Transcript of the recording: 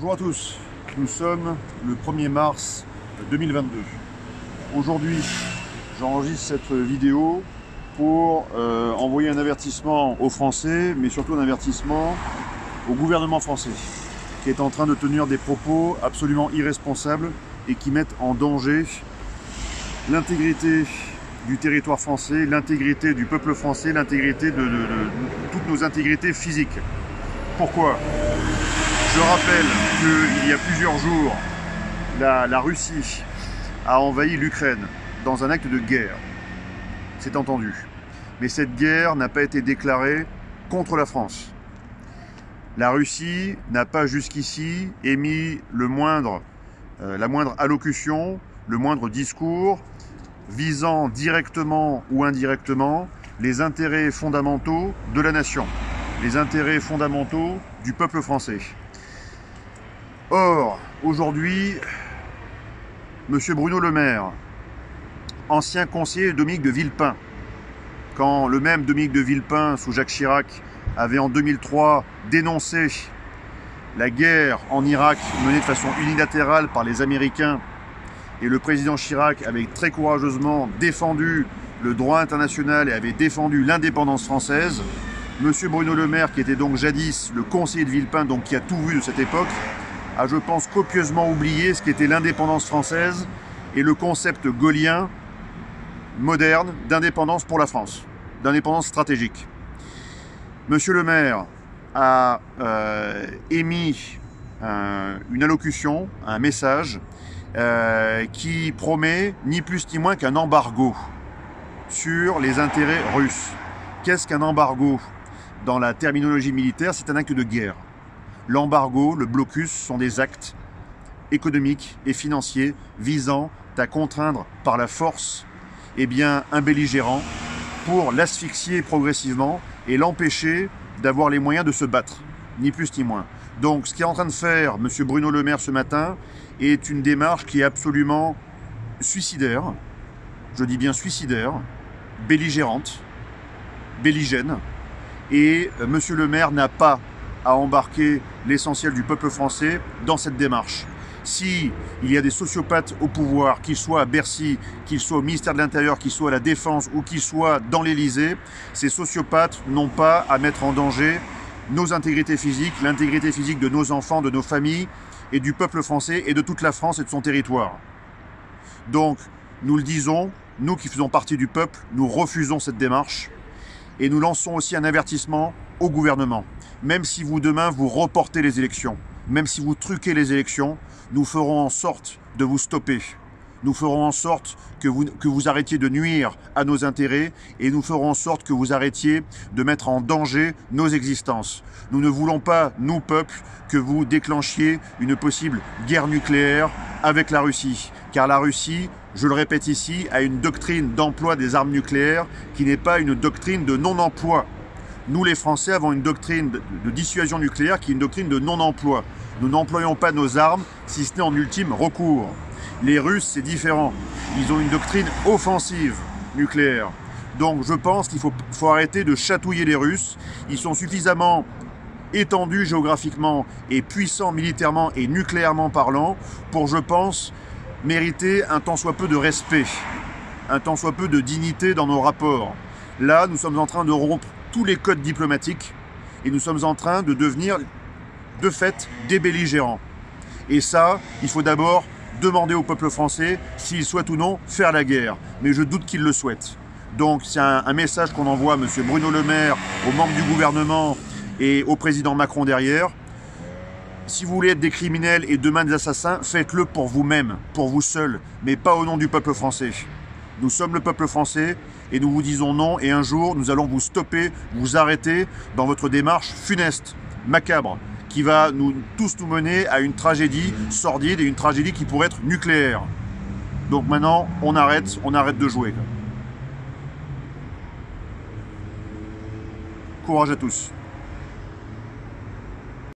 Bonjour à tous, nous sommes le 1er mars 2022. Aujourd'hui, j'enregistre cette vidéo pour envoyer un avertissement aux Français, mais surtout un avertissement au gouvernement français, qui est en train de tenir des propos absolument irresponsables et qui mettent en danger l'intégrité du territoire français, l'intégrité du peuple français, l'intégrité de toutes nos intégrités physiques. Pourquoi ? Je rappelle qu'il y a plusieurs jours, la Russie a envahi l'Ukraine dans un acte de guerre. C'est entendu. Mais cette guerre n'a pas été déclarée contre la France. La Russie n'a pas jusqu'ici émis la moindre allocution, le moindre discours visant directement ou indirectement les intérêts fondamentaux de la nation, les intérêts fondamentaux du peuple français. Or, aujourd'hui, M. Bruno Le Maire, ancien conseiller de Dominique de Villepin, quand le même Dominique de Villepin, sous Jacques Chirac, avait en 2003 dénoncé la guerre en Irak menée de façon unilatérale par les Américains, et le président Chirac avait très courageusement défendu le droit international et avait défendu l'indépendance française, M. Bruno Le Maire, qui était donc jadis le conseiller de Villepin, donc qui a tout vu de cette époque, a, je pense, copieusement oublié ce qu'était l'indépendance française et le concept gaullien moderne d'indépendance pour la France, d'indépendance stratégique. Monsieur le maire a émis une allocution, un message qui promet ni plus ni moins qu'un embargo sur les intérêts russes. Qu'est-ce qu'un embargo? Dans la terminologie militaire, c'est un acte de guerre. L'embargo, le blocus sont des actes économiques et financiers visant à contraindre par la force un belligérant pour l'asphyxier progressivement et l'empêcher d'avoir les moyens de se battre, ni plus ni moins. Donc ce qu'est en train de faire M. Bruno Le Maire ce matin est une démarche qui est absolument suicidaire, je dis bien suicidaire, belligérante, belligène, et M. Le Maire n'a pas à embarquer l'essentiel du peuple français dans cette démarche. Si il y a des sociopathes au pouvoir, qu'ils soient à Bercy, qu'ils soient au ministère de l'Intérieur, qu'ils soient à la Défense ou qu'ils soient dans l'Élysée, ces sociopathes n'ont pas à mettre en danger nos intégrités physiques, l'intégrité physique de nos enfants, de nos familles et du peuple français et de toute la France et de son territoire. Donc, nous le disons, nous qui faisons partie du peuple, nous refusons cette démarche et nous lançons aussi un avertissement au gouvernement. Même si vous, demain, vous reportez les élections, même si vous truquez les élections, nous ferons en sorte de vous stopper. Nous ferons en sorte que vous arrêtiez de nuire à nos intérêts et nous ferons en sorte que vous arrêtiez de mettre en danger nos existences. Nous ne voulons pas, nous, peuple, que vous déclenchiez une possible guerre nucléaire avec la Russie. Car la Russie, je le répète ici, a une doctrine d'emploi des armes nucléaires qui n'est pas une doctrine de non-emploi. Nous, les Français, avons une doctrine de dissuasion nucléaire qui est une doctrine de non-emploi. Nous n'employons pas nos armes, si ce n'est en ultime recours. Les Russes, c'est différent. Ils ont une doctrine offensive nucléaire. Donc je pense qu'il faut arrêter de chatouiller les Russes. Ils sont suffisamment étendus géographiquement et puissants militairement et nucléairement parlant pour, je pense, mériter un tant soit peu de respect, un tant soit peu de dignité dans nos rapports. Là, nous sommes en train de rompre tous les codes diplomatiques et nous sommes en train de devenir, de fait, des belligérants. Et ça, il faut d'abord demander au peuple français s'il souhaite ou non faire la guerre. Mais je doute qu'il le souhaite. Donc c'est un message qu'on envoie à M. Bruno Le Maire, aux membres du gouvernement et au président Macron derrière. Si vous voulez être des criminels et demain des assassins, faites-le pour vous-même, pour vous seul, mais pas au nom du peuple français. Nous sommes le peuple français et nous vous disons non et un jour nous allons vous stopper, vous arrêter dans votre démarche funeste, macabre, qui va tous nous mener à une tragédie sordide et une tragédie qui pourrait être nucléaire. Donc maintenant, on arrête de jouer. Courage à tous.